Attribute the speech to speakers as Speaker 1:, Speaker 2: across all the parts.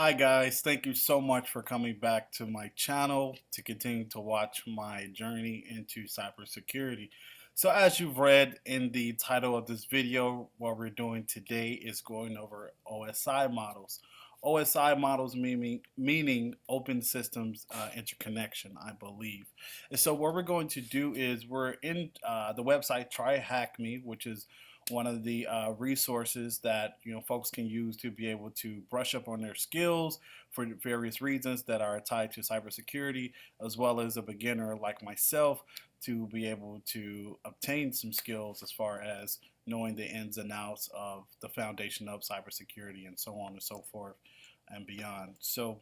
Speaker 1: Hi guys, thank you so much for coming back to my channel to continue to watch my journey into cybersecurity. So as you've read in the title of this video, what we're doing today is going over OSI models. OSI models meaning open systems interconnection, I believe. And so what we're going to do is we're in the website Tryhackme, which is one of the resources that folks can use to be able to brush up on their skills for various reasons that are tied to cybersecurity, as well as a beginner like myself to be able to obtain some skills as far as knowing the ins and outs of the foundation of cybersecurity and so on and so forth and beyond. So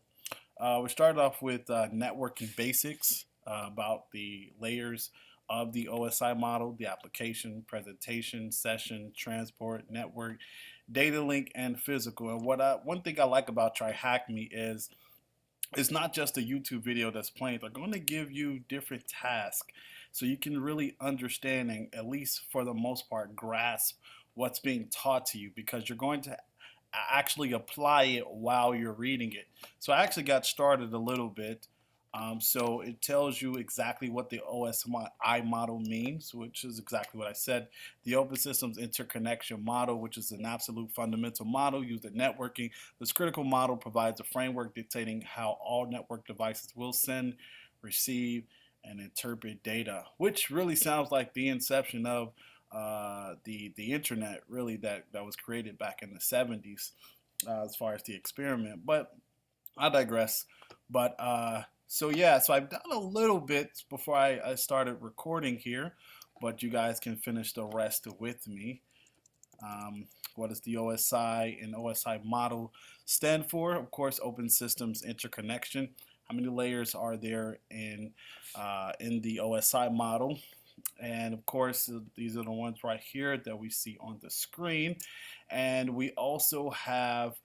Speaker 1: we started off with networking basics about the layers of the OSI model, the application, presentation, session, transport, network, data link, and physical. And one thing I like about Tryhackme is it's not just a YouTube video that's playing. They're going to give you different tasks so you can really understand and, at least for the most part, grasp what's being taught to you, because you're going to actually apply it while you're reading it. So I actually got started a little bit. So it tells you exactly what the OSI model means, which is exactly what I said. The Open Systems Interconnection Model, which is an absolute fundamental model used in networking. This critical model provides a framework dictating how all network devices will send, receive, and interpret data, which really sounds like the inception of the internet, really, that was created back in the 70s as far as the experiment. But I digress. But so yeah, so I've done a little bit before I started recording here, but you guys can finish the rest with me. What does the OSI and OSI model stand for? Of course, Open Systems Interconnection. How many layers are there in the OSI model? And of course, these are the ones right here that we see on the screen. And we also have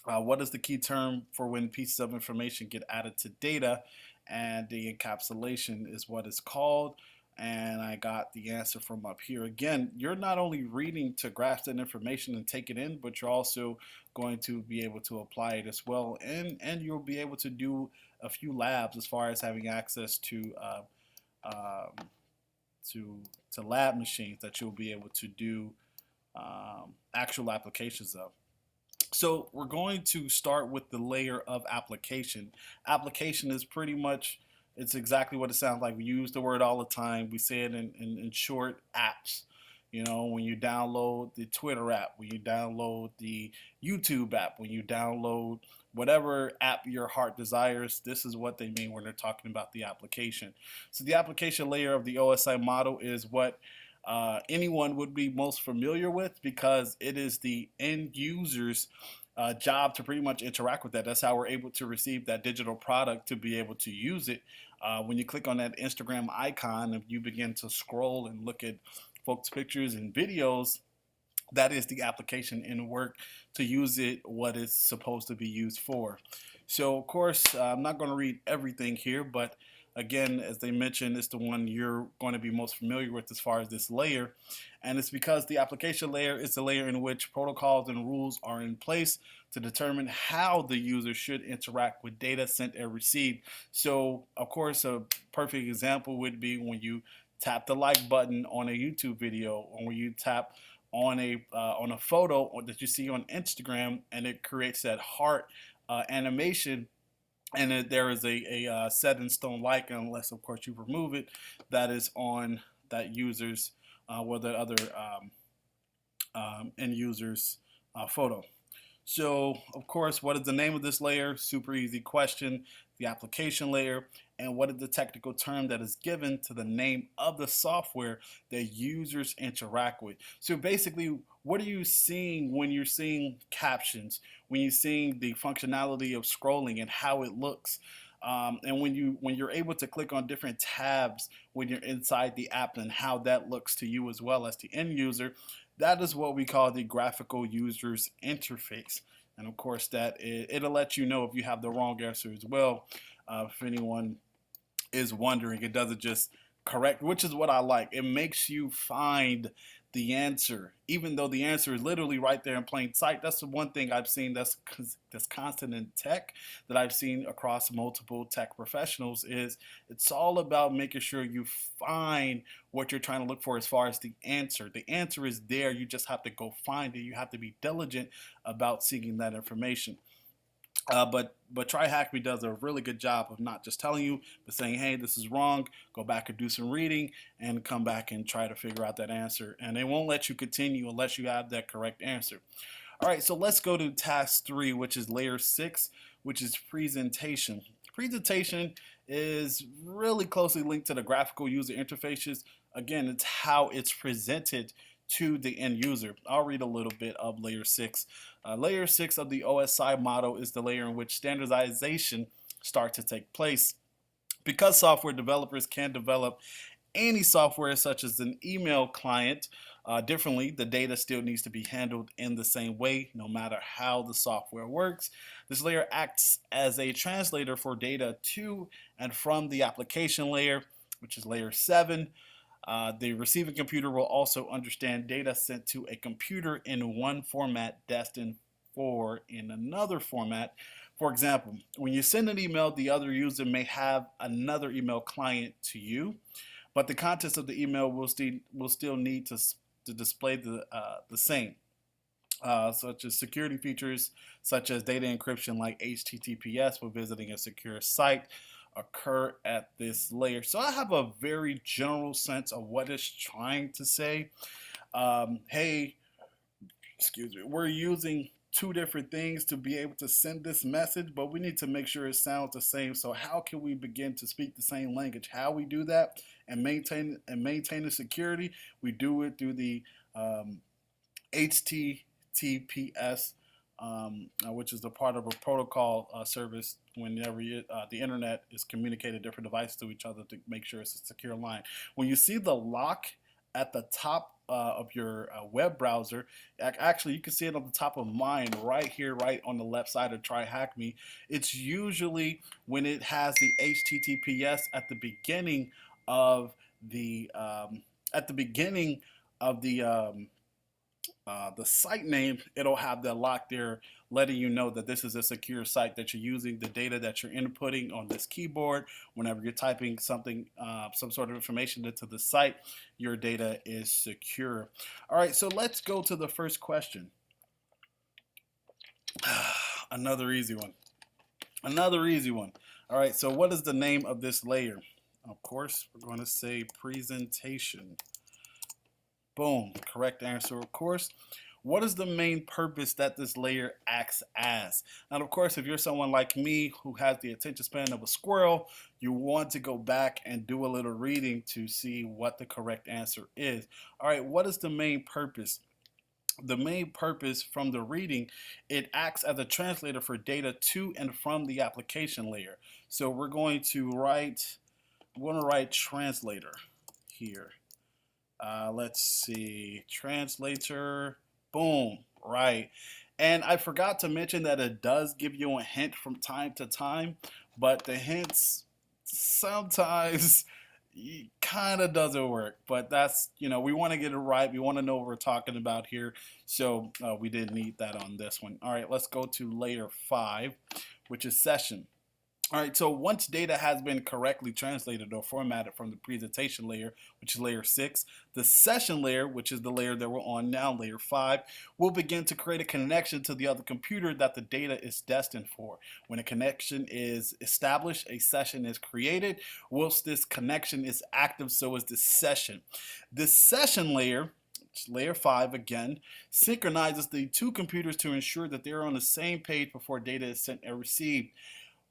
Speaker 1: what is the key term for when pieces of information get added to data, and the encapsulation is what it's called. And I got the answer from up here. Again, you're not only reading to grasp that information and take it in, but you're also going to be able to apply it as well, and you'll be able to do a few labs as far as having access um, to lab machines that you'll be able to do actual applications of. So we're going to start with the layer of application. Application is pretty much, it's exactly what it sounds like. We use the word all the time. We say it in short, apps. You know, when you download the Twitter app, when you download the YouTube app, when you download whatever app your heart desires, this is what they mean when they're talking about the application. So the application layer of the OSI model is what anyone would be most familiar with, because it is the end user's job to pretty much interact with that. That's how we're able to receive that digital product, to be able to use it. When you click on that Instagram icon, if you begin to scroll and look at folks' pictures and videos, that is the application in work to use it what it's supposed to be used for. So of course, I'm not going to read everything here, but again, as they mentioned, it's the one you're going to be most familiar with as far as this layer. And it's because the application layer is the layer in which protocols and rules are in place to determine how the user should interact with data sent and received. So of course, a perfect example would be when you tap the like button on a YouTube video, or when you tap on a photo that you see on Instagram, and it creates that heart animation, and there is a set in stone like, unless of course you remove it, that is on that user's or the other end user's photo. So of course, what is the name of this layer? Super easy question. The application layer. And what is the technical term that is given to the name of the software that users interact with? So basically, what are you seeing when you're seeing captions, when you're seeing the functionality of scrolling and how it looks? And when you're able to click on different tabs when you're inside the app, and how that looks to you as well as the end user, that is what we call the graphical user's interface. And of course, it'll let you know if you have the wrong answer as well. If anyone is wondering, it doesn't just correct, which is what I like. It makes you find the answer, even though the answer is literally right there in plain sight. That's the one thing I've seen that's constant in tech, that I've seen across multiple tech professionals, is it's all about making sure you find what you're trying to look for as far as the answer. The answer is there. You just have to go find it. You have to be diligent about seeking that information. But Tryhackme does a really good job of not just telling you, but saying, hey, this is wrong. Go back and do some reading, and come back and try to figure out that answer. And they won't let you continue unless you have that correct answer. All right, so let's go to task 3, which is layer 6, which is presentation. Presentation is really closely linked to the graphical user interfaces. Again, it's how it's presented to the end user. I'll read a little bit of layer 6. Layer 6 of the OSI model is the layer in which standardization starts to take place. Because software developers can develop any software such as an email client differently, the data still needs to be handled in the same way no matter how the software works. This layer acts as a translator for data to and from the application layer, which is layer 7. The receiving computer will also understand data sent to a computer in one format destined for in another format. For example, when you send an email, the other user may have another email client to you, but the contents of the email will still need to display the same. Such as security features such as data encryption like HTTPS when visiting a secure site occur at this layer. So I have a very general sense of what it's trying to say. Hey, excuse me, we're using two different things to be able to send this message, but we need to make sure it sounds the same. So how can we begin to speak the same language? How we do that and maintain the security? We do it through the HTTPS, which is the part of a protocol service whenever the internet is communicating different devices to each other to make sure it's a secure line. When you see the lock at the top of your web browser, actually you can see it on the top of mine right here, right on the left side of Tryhackme. It's usually when it has the HTTPS at the beginning of the the site name. It'll have the lock there letting you know that this is a secure site, that you're using the data that you're inputting on this keyboard. Whenever you're typing something, some sort of information into the site, your data is secure. All right, so let's go to the first question. Another easy one. Another easy one. All right, so what is the name of this layer? Of course, we're going to say presentation. Boom, correct answer, of course. What is the main purpose that this layer acts as? And of course, if you're someone like me who has the attention span of a squirrel, you want to go back and do a little reading to see what the correct answer is. All right, what is the main purpose? The main purpose from the reading, it acts as a translator for data to and from the application layer. So we're going to write translator here. Let's see, translator, boom, right. And I forgot to mention that it does give you a hint from time to time, but the hints sometimes kind of doesn't work. But that's, we want to get it right. We want to know what we're talking about here. So we didn't need that on this one. All right, let's go to layer 5, which is session. All right, so once data has been correctly translated or formatted from the presentation layer, which is layer 6, the session layer, which is the layer that we're on now, layer 5, will begin to create a connection to the other computer that the data is destined for. When a connection is established, a session is created. Whilst this connection is active, so is the session. This session layer, layer 5 again, synchronizes the two computers to ensure that they're on the same page before data is sent and received.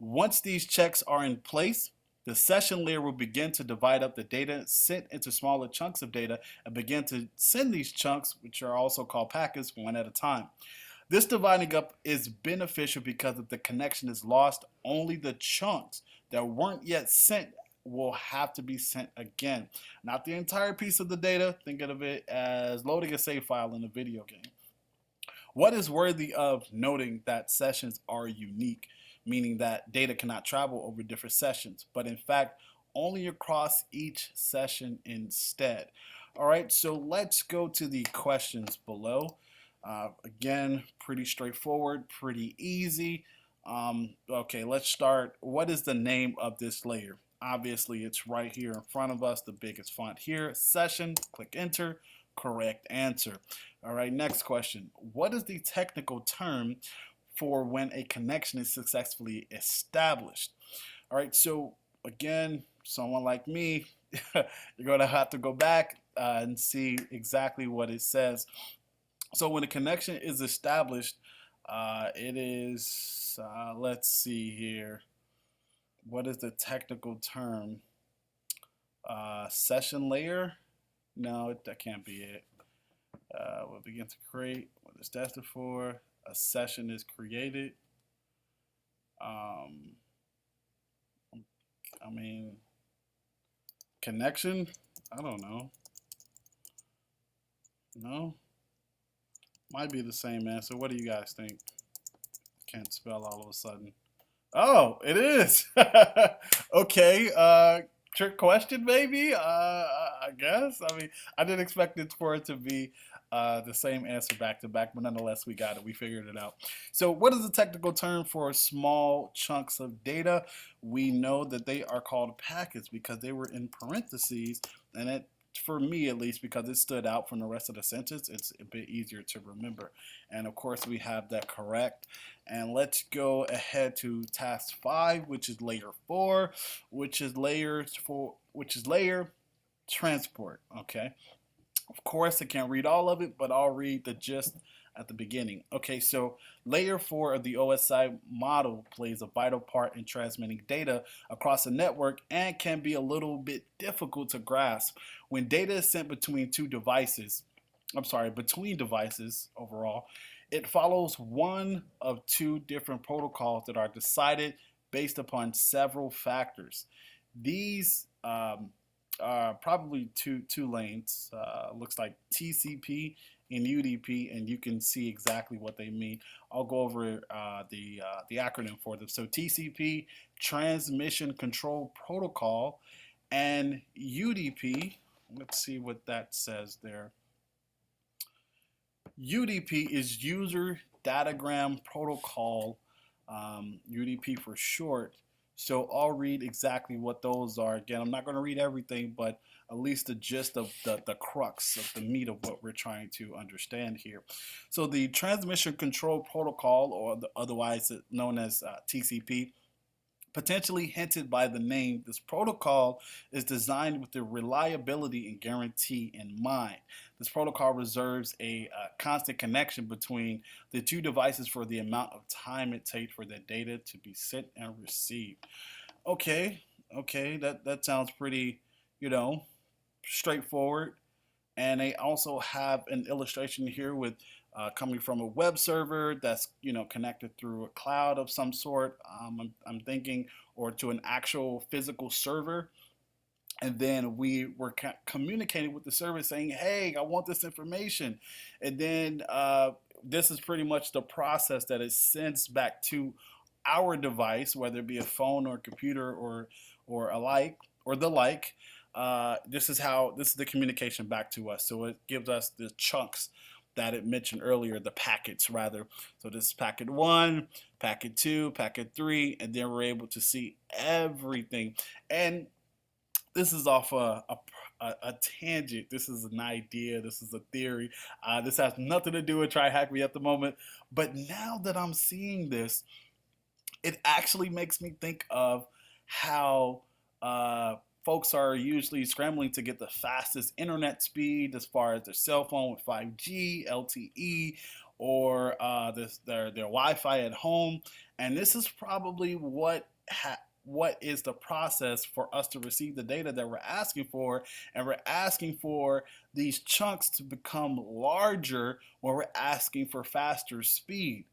Speaker 1: Once these checks are in place, the session layer will begin to divide up the data sent into smaller chunks of data and begin to send these chunks, which are also called packets, one at a time. This dividing up is beneficial because if the connection is lost, only the chunks that weren't yet sent will have to be sent again. Not the entire piece of the data. Think of it as loading a save file in a video game. What is worthy of noting that sessions are unique, meaning that data cannot travel over different sessions, but in fact, only across each session instead. All right, so let's go to the questions below. Again, pretty straightforward, pretty easy. Okay, let's start. What is the name of this layer? Obviously, it's right here in front of us, the biggest font here. Session, click enter, correct answer. All right, next question. What is the technical term for when a connection is successfully established? All right, so again, someone like me, you're going to have to go back and see exactly what it says. So when a connection is established, it is, let's see here. What is the technical term? Session layer? No, that can't be it. We'll begin to create what is tested for. A session is created. I mean, connection? I don't know. No? Might be the same answer. What do you guys think? Can't spell all of a sudden. Oh, it is. Okay. Trick question, maybe. I guess. I mean, I didn't expect it for it to be the same answer back to back, but nonetheless, we got it. We figured it out. So, what is the technical term for small chunks of data? We know that they are called packets because they were in parentheses, and it, for me at least, because it stood out from the rest of the sentence, it's a bit easier to remember. And of course, we have that correct. And let's go ahead to task 5, which is layer 4, which is layer transport. Okay. Of course, I can't read all of it, but I'll read the gist at the beginning. Okay, so layer 4 of the OSI model plays a vital part in transmitting data across a network and can be a little bit difficult to grasp. When data is sent between between devices overall, it follows one of two different protocols that are decided based upon several factors. These probably two lanes. Looks like TCP and UDP, and you can see exactly what they mean. I'll go over the acronym for them. So TCP, Transmission Control Protocol, and UDP. Let's see what that says there. UDP is User Datagram Protocol, UDP for short. So I'll read exactly what those are. Again, I'm not going to read everything, but at least the gist of the crux of the meat of what we're trying to understand here. So the Transmission Control Protocol, or otherwise known as TCP, potentially hinted by the name, this protocol is designed with the reliability and guarantee in mind. This protocol reserves a constant connection between the two devices for the amount of time it takes for the data to be sent and received. Okay, that sounds pretty, straightforward. And they also have an illustration here with coming from a web server that's connected through a cloud of some sort. I'm thinking, or to an actual physical server, and then we were communicating with the server saying, "Hey, I want this information," and then this is pretty much the process that it sends back to our device, whether it be a phone or a computer or alike or the like. This is the communication back to us. So it gives us the chunks that it mentioned earlier, the packets rather. So this is packet 1, packet 2, packet 3, and then we're able to see everything. And this is off a tangent. This is an idea. This is a theory. This has nothing to do with Tryhackme at the moment. But now that I'm seeing this, it actually makes me think of how folks are usually scrambling to get the fastest internet speed as far as their cell phone with 5G, LTE, or their Wi-Fi at home. And this is probably what is the process for us to receive the data that we're asking for, and we're asking for these chunks to become larger when we're asking for faster speed.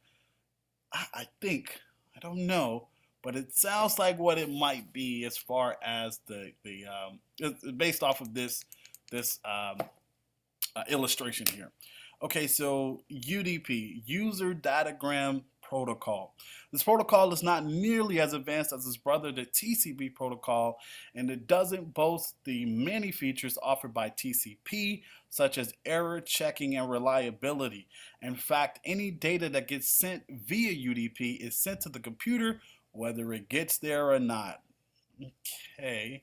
Speaker 1: I think, I don't know, but it sounds like what it might be as far as based off of this illustration here. Okay, so UDP, User Datagram protocol. This protocol is not nearly as advanced as its brother, the TCP protocol, and it doesn't boast the many features offered by TCP, such as error checking and reliability. In fact, any data that gets sent via UDP is sent to the computer, whether it gets there or not. Okay,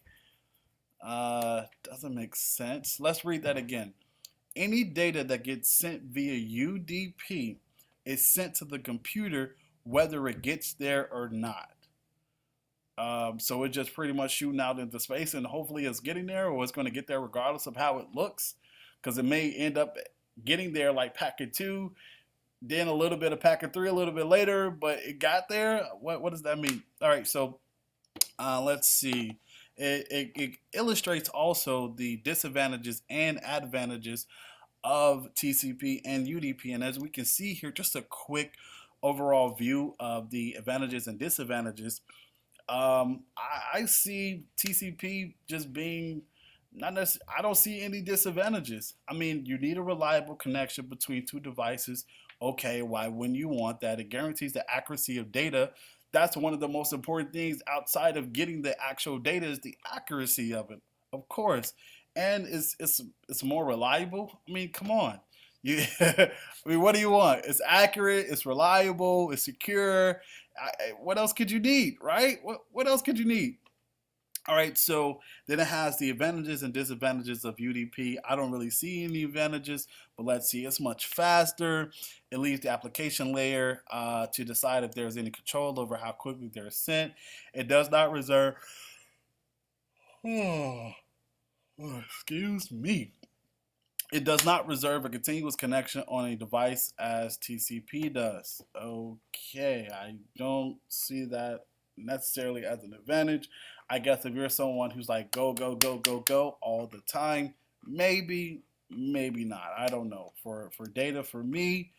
Speaker 1: doesn't make sense. Let's read that again. Any data that gets sent via UDP is sent to the computer whether it gets there or not. So it's just pretty much shooting out into space, and hopefully it's getting there, or it's going to get there regardless of how it looks, because it may end up getting there like packet 2, then a little bit of packet 3 a little bit later, but it got there. What does that mean? All right, so let's see. It illustrates also the disadvantages and advantages of TCP and UDP. And as we can see here, just a quick overall view of the advantages and disadvantages. I see TCP just being not necessarily, I don't see any disadvantages. I mean, you need a reliable connection between two devices. Okay, why wouldn't you want that? It guarantees the accuracy of data. That's one of the most important things outside of getting the actual data is the accuracy of it, of course. And it's more reliable. I mean, come on. You, I mean, what do you want? It's accurate, it's reliable, it's secure. What else could you need, right? What else could you need? All right, so then it has the advantages and disadvantages of UDP. I don't really see any advantages, but let's see. It's much faster. It leaves the application layer to decide if there's any control over how quickly they're sent. It does not reserve. Oh, excuse me. It does not reserve a continuous connection on a device as TCP does. Okay, I don't see that necessarily as an advantage. I guess if you're someone who's like go, go, go, go, go all the time, maybe, maybe not. I don't know. For data, for me,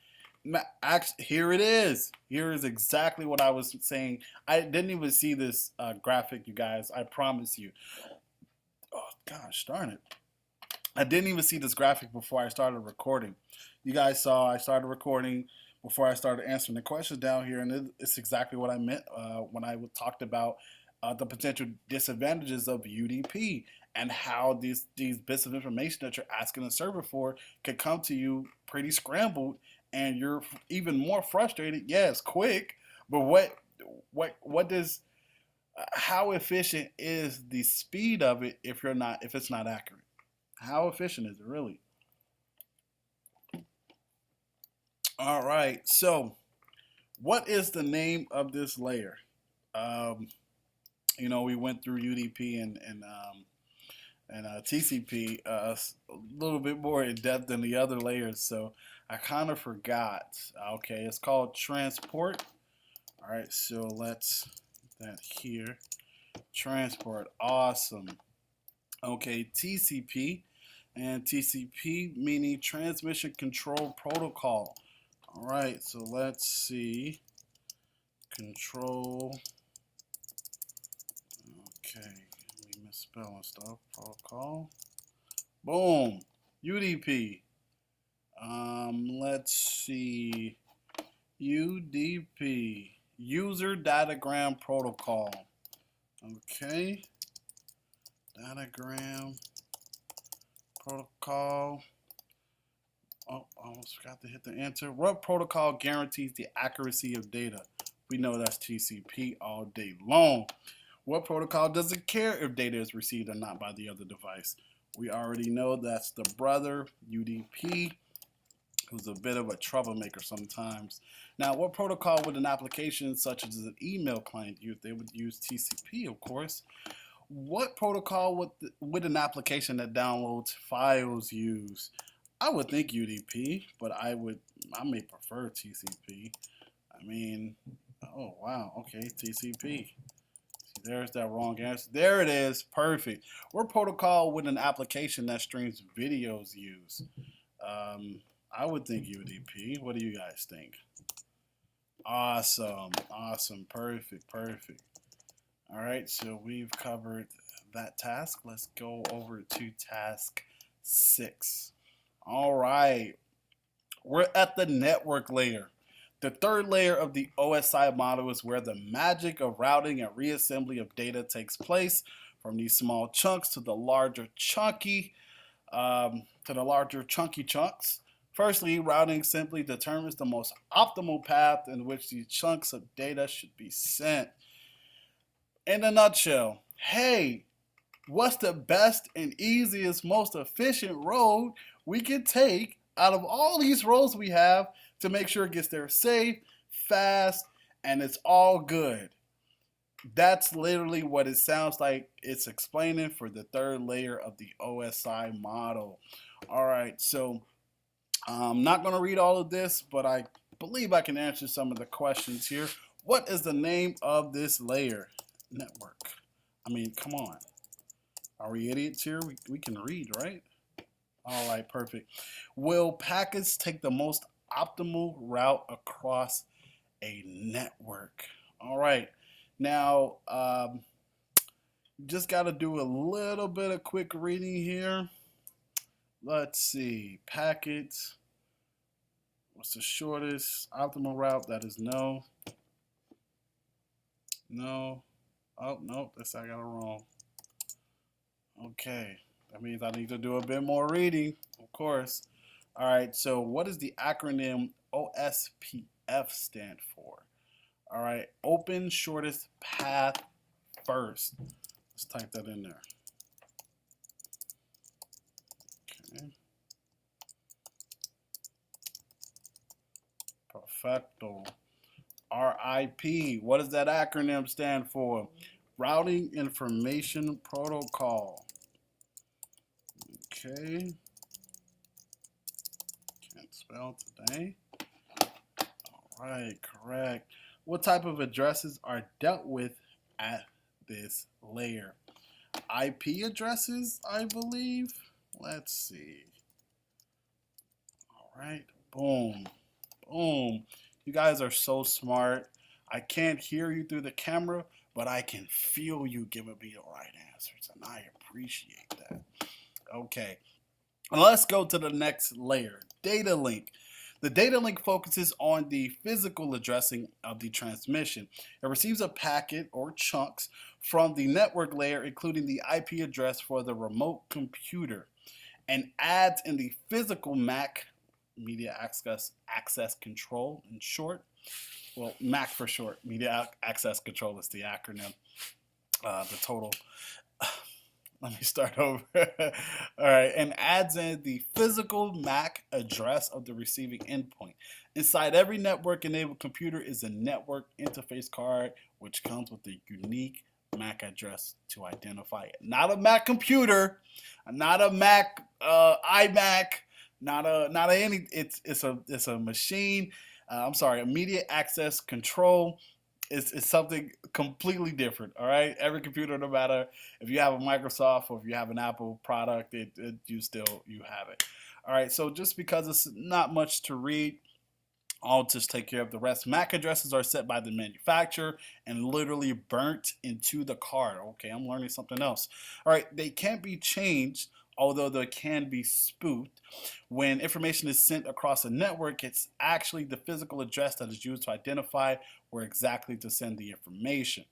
Speaker 1: here it is. Here is exactly what I was saying. I didn't even see this graphic, you guys. I promise you. Oh, gosh, darn it. I didn't even see this graphic before I started recording. You guys saw I started recording before I started answering the questions down here, and it's exactly what I meant when I talked about the potential disadvantages of UDP and how these bits of information that you're asking the server for could come to you pretty scrambled, and you're even more frustrated. Yeah, it's quick, but what does how efficient is the speed of it if it's not accurate? How efficient is it really? All right. So, what is the name of this layer? Um, we went through UDP and TCP a little bit more in depth than the other layers, so I kind of forgot. Okay, it's called transport. All right, so let's put that here. Transport, awesome. Okay, TCP, and TCP meaning Transmission Control Protocol. All right, so let's see. Control. Okay, let me misspelling stuff. Protocol. Boom. UDP. Let's see. UDP. User Datagram Protocol. Okay. Datagram protocol. Oh, I almost forgot to hit the enter. What protocol guarantees the accuracy of data? We know that's TCP all day long. What protocol doesn't care if data is received or not by the other device? We already know that's the brother, UDP, who's a bit of a troublemaker sometimes. Now, what protocol would an application such as an email client use? They would use TCP, of course. What protocol would an application that downloads files use? I would think UDP, but I may prefer TCP. I mean, oh wow, okay, TCP. There's that wrong answer. There it is, perfect. What protocol would an application that streams videos use? I would think UDP. What do you guys think? Awesome, awesome, perfect, perfect. All right, so we've covered that task. Let's go over to task 6. All right, we're at the network layer. The third layer of the OSI model is where the magic of routing and reassembly of data takes place, from these small chunks to the larger chunky chunks. Firstly, routing simply determines the most optimal path in which these chunks of data should be sent. In a nutshell, hey, what's the best and easiest, most efficient road we can take out of all these roads we have to make sure it gets there safe, fast, and it's all good? That's literally what it sounds like it's explaining for the third layer of the OSI model. All right, so I'm not going to read all of this, but I believe I can answer some of the questions here. What is the name of this layer? Network. I mean, come on. Are we idiots here? We can read, right? All right, perfect. Will packets take the most optimal route across a network? All right. Now, just got to do a little bit of quick reading here. Let's see. Packets. What's the shortest optimal route? That is no. No. Oh, no. I got it wrong. Okay. That means I need to do a bit more reading, of course. All right. So, what does the acronym OSPF stand for? All right. Open shortest path first. Let's type that in there. Okay. Perfecto. RIP. What does that acronym stand for? Routing Information Protocol. Okay. Can't spell today. All right, correct. What type of addresses are dealt with at this layer? IP addresses, I believe. Let's see. All right, boom, boom. You guys are so smart. I can't hear you through the camera, but I can feel you giving me the right answers, and I appreciate that. Okay, let's go to the next layer, data link. The data link focuses on the physical addressing of the transmission. It receives a packet or chunks from the network layer, including the IP address for the remote computer, and adds in the physical MAC, media access control in short. Well, MAC for short, media access control is the acronym. The total. Let me start over. All right, and adds in the physical MAC address of the receiving endpoint. Inside every network-enabled computer is a network interface card, which comes with a unique MAC address to identify it. Not a Mac computer, not a Mac iMac, not a any. It's a machine. I'm sorry, immediate access control. It's something completely different. All right, every computer, no matter if you have a Microsoft or if you have an Apple product, you have it. All right, so just because it's not much to read, I'll just take care of the rest. MAC addresses are set by the manufacturer and literally burnt into the card. Okay, I'm learning something else. All right, they can't be changed, although they can be spoofed. When information is sent across a network, it's actually the physical address that is used to identify where exactly to send the information.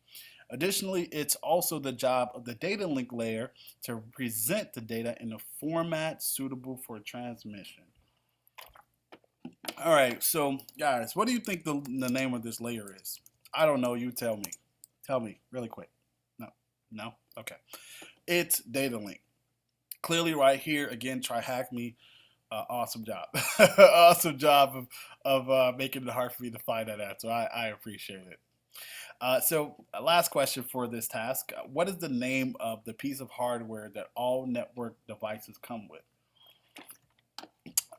Speaker 1: Additionally, it's also the job of the data link layer to present the data in a format suitable for transmission. All right, so guys, what do you think the name of this layer is? I don't know. You tell me. Tell me really quick. No, no. Okay, it's data link. Clearly, right here again. Tryhackme. Awesome job. Awesome job of making it hard for me to find that answer. I appreciate it. So, last question for this task. What is the name of the piece of hardware that all network devices come with?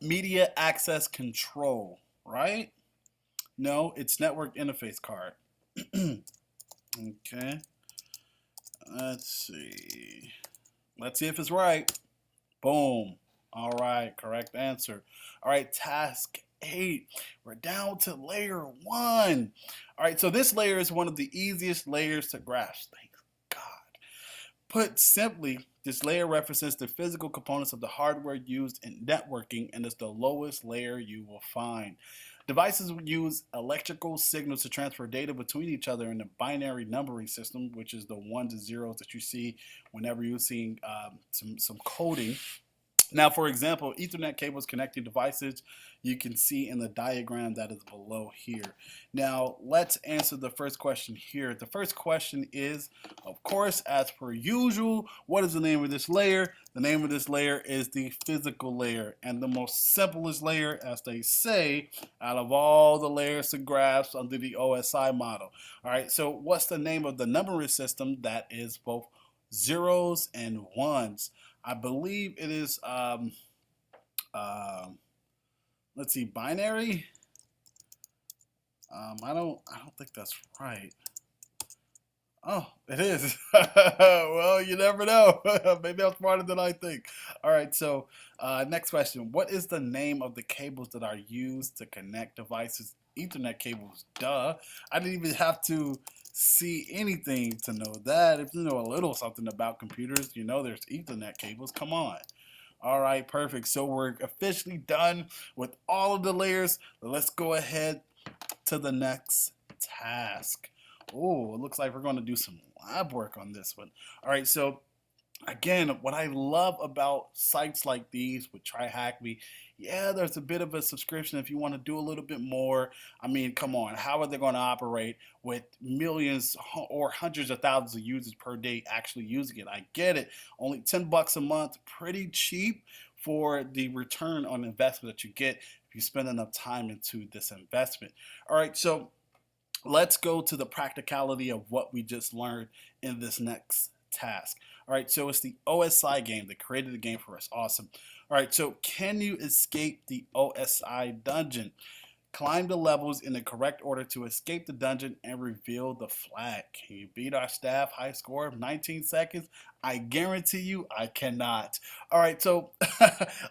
Speaker 1: Media access control, right? No, it's network interface card. Okay. Let's see. Let's see if it's right. Boom. All right, correct answer. All right, task 8. We're down to layer 1. All right, so this layer is one of the easiest layers to grasp. Thank God. Put simply, this layer represents the physical components of the hardware used in networking and is the lowest layer you will find. Devices use electrical signals to transfer data between each other in a binary numbering system, which is the ones and zeros that you see whenever you're seeing some coding. Now, for example, Ethernet cables connecting devices, you can see in the diagram that is below here. Now, let's answer the first question here. The first question is, of course, as per usual, what is the name of this layer? The name of this layer is the physical layer, and the most simplest layer, as they say, out of all the layers to grasp under the OSI model. All right, so what's the name of the numbering system that is both zeros and ones? I believe it is, let's see, binary. I don't think that's right. Oh, it is. Well, you never know. Maybe I'm smarter than I think. All right, so next question. What is the name of the cables that are used to connect devices? Ethernet cables, duh. I didn't even have to see anything to know that. If you know a little something about computers, you know there's Ethernet cables. Come on. All right, perfect. So we're officially done with all of the layers. Let's go ahead to the next task. Oh, it looks like we're going to do some lab work on this one. All right, so again, what I love about sites like these with Tryhackme, yeah, there's a bit of a subscription if you want to do a little bit more. I mean, come on, how are they going to operate with millions or hundreds of thousands of users per day actually using it? I get it. Only 10 bucks a month, pretty cheap for the return on investment that you get if you spend enough time into this investment. All right, so let's go to the practicality of what we just learned in this next task. All right, so it's the OSI game. They created the game for us. Awesome. All right, so can you escape the OSI dungeon? Climb the levels in the correct order to escape the dungeon and reveal the flag. Can you beat our staff high score of 19 seconds? I guarantee you I cannot. All right, so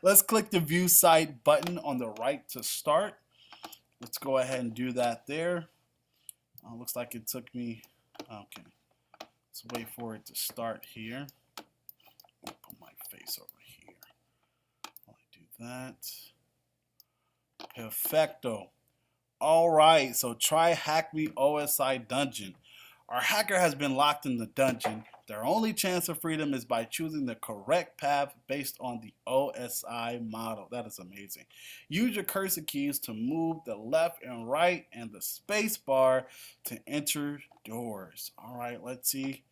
Speaker 1: let's click the view site button on the right to start. Let's go ahead and do that there. Looks like it took me, okay. Let's wait for it to start here. I'll put my face over here. I'll do that. Perfecto. All right, so Tryhackme OSI dungeon. Our hacker has been locked in the dungeon. Their only chance of freedom is by choosing the correct path based on the OSI model. That is amazing. Use your cursor keys to move the left and right and the space bar to enter doors. All right, let's see.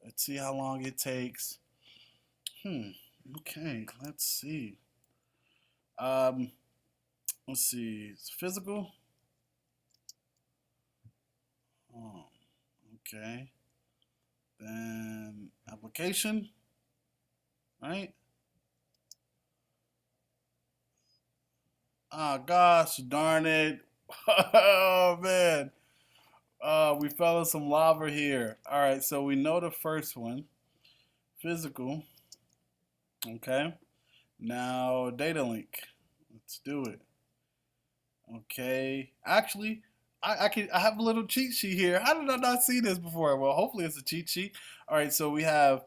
Speaker 1: Let's see how long it takes. Okay, let's see. Let's see. It's physical. Oh, okay. Then application, right? Oh gosh, darn it. Oh man. We fell in some lava here. All right, so we know the first one, physical. Okay. Now data link. Let's do it. Okay. Actually, I have a little cheat sheet here. How did I not see this before? Well, hopefully it's a cheat sheet. All right, so we have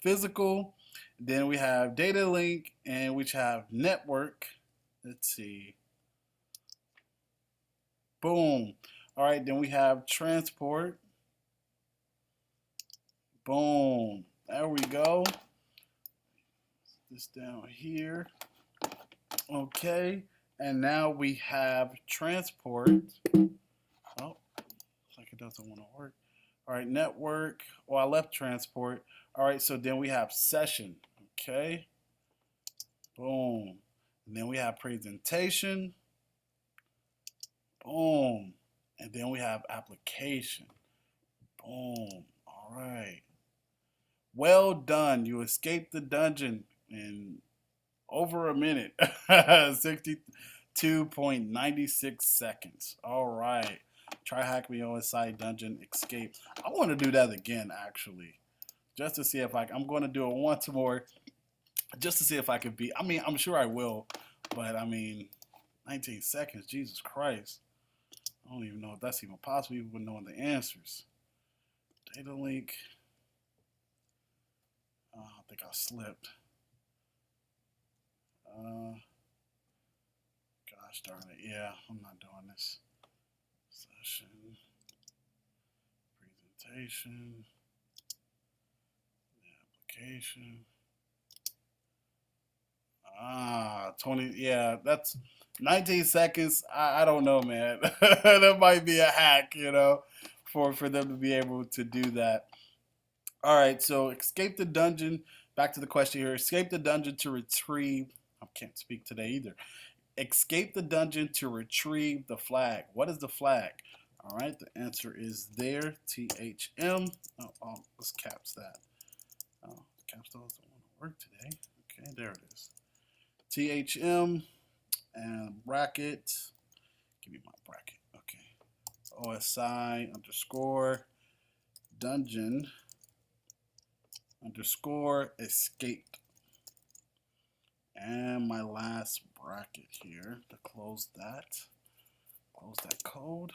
Speaker 1: physical, then we have data link, and we have network. Let's see. Boom. All right, then we have transport. Boom. There we go. This down here. Okay. And now we have transport. Oh, looks like it doesn't want to work. All right, network. Oh, I left transport. All right, so then we have session. Okay. Boom. And then we have presentation. Boom. And then we have application. Boom. All right. Well done. You escaped the dungeon in over a minute. 62.96 seconds. All right. Tryhackme OSI dungeon escape. I want to do that again, actually. Just to see if I'm going to do it once more. Just to see if I can beat. I mean, I'm sure I will. But, I mean, 19 seconds. Jesus Christ. I don't even know if that's even possible, even knowing the answers. Data link. I think I slipped. Gosh Gosh darn it. Yeah, I'm not doing this. Session, presentation, application. 20. Yeah, that's 19 seconds. I don't know, man. That might be a hack, for them to be able to do that. All right, so escape the dungeon. Back to the question here. Escape the dungeon to retrieve. I can't speak today either. Escape the dungeon to retrieve the flag. What is the flag? All right, the answer is there. THM. Let's caps that. Oh, caps doesn't want to work today. Okay, there it is. THM and bracket. Give me my bracket. Okay. OSI underscore dungeon underscore escaped. And my last bracket here to close that. Close that code.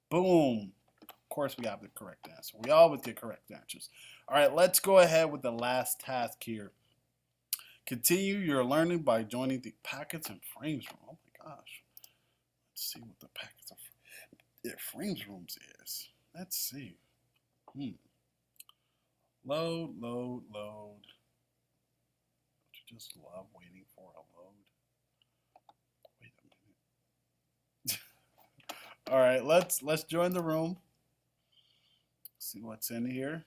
Speaker 1: Boom. Of course, we have the correct answer. We always get correct answers. All right, let's go ahead with the last task here. Continue your learning by joining the packets and frames room. Oh my gosh. Let's see what the packets and frames rooms is. Let's see. Load, load, load. Don't you just love waiting for a load? Wait a minute. All right, let's join the room. See what's in here.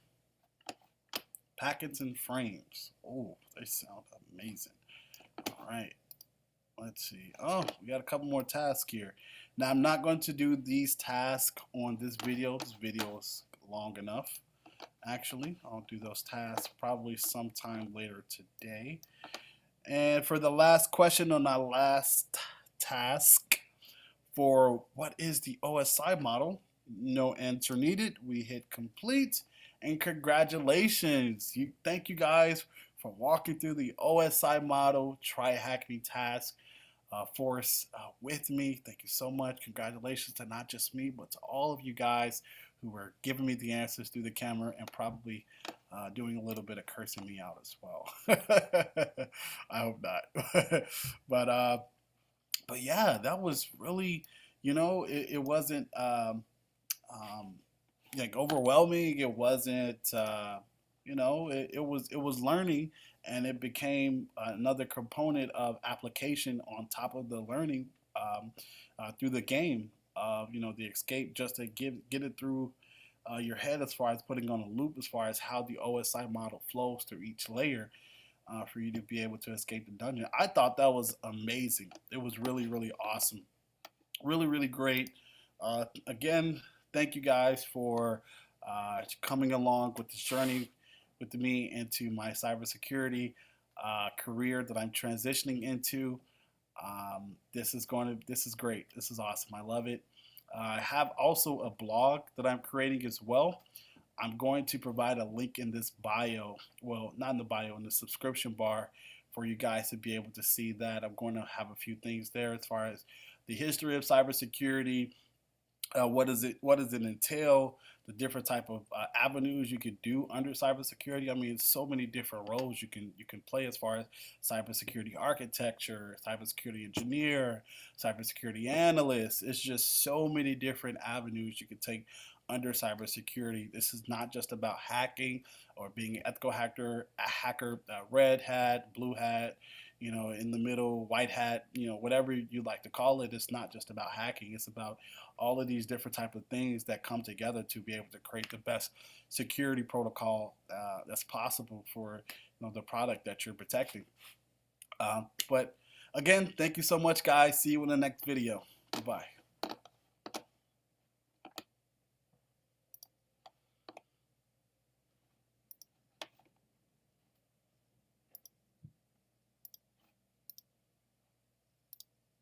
Speaker 1: Packets and frames. Oh, they sound amazing. All right. Let's see. Oh, we got a couple more tasks here. Now, I'm not going to do these tasks on this video. This video is long enough. Actually, I'll do those tasks probably sometime later today. And for the last question on our last task, for what is the OSI model? No answer needed. We hit complete. And congratulations. Thank you guys for walking through the OSI model Tryhackme task force with me. Thank you so much. Congratulations to not just me, but to all of you guys who were giving me the answers through the camera and probably doing a little bit of cursing me out as well. I hope not. But yeah, that was really, it wasn't like overwhelming. It wasn't, it was learning, and it became another component of application on top of the learning through the game of the escape, just to get it through your head as far as putting on a loop as far as how the OSI model flows through each layer for you to be able to escape the dungeon. I thought that was amazing. It was really, really awesome. Really, really great. Again, thank you guys for coming along with this journey with me into my cybersecurity career that I'm transitioning into. This is great. This is awesome. I love it. I have also a blog that I'm creating as well. I'm going to provide a link in this bio. Well, not in the bio, in the subscription bar for you guys to be able to see that. I'm going to have a few things there as far as the history of cybersecurity. What does it entail? The different type of avenues you could do under cybersecurity. I mean, so many different roles you can play as far as cybersecurity architecture, cybersecurity engineer, cybersecurity analyst. It's just so many different avenues you can take under cybersecurity. This is not just about hacking or being an ethical hacker, red hat, blue hat, in the middle, white hat, whatever you like to call it. It's not just about hacking. It's about all of these different type of things that come together to be able to create the best security protocol that's possible for the product that you're protecting. But again, thank you so much, guys. See you in the next video. Goodbye.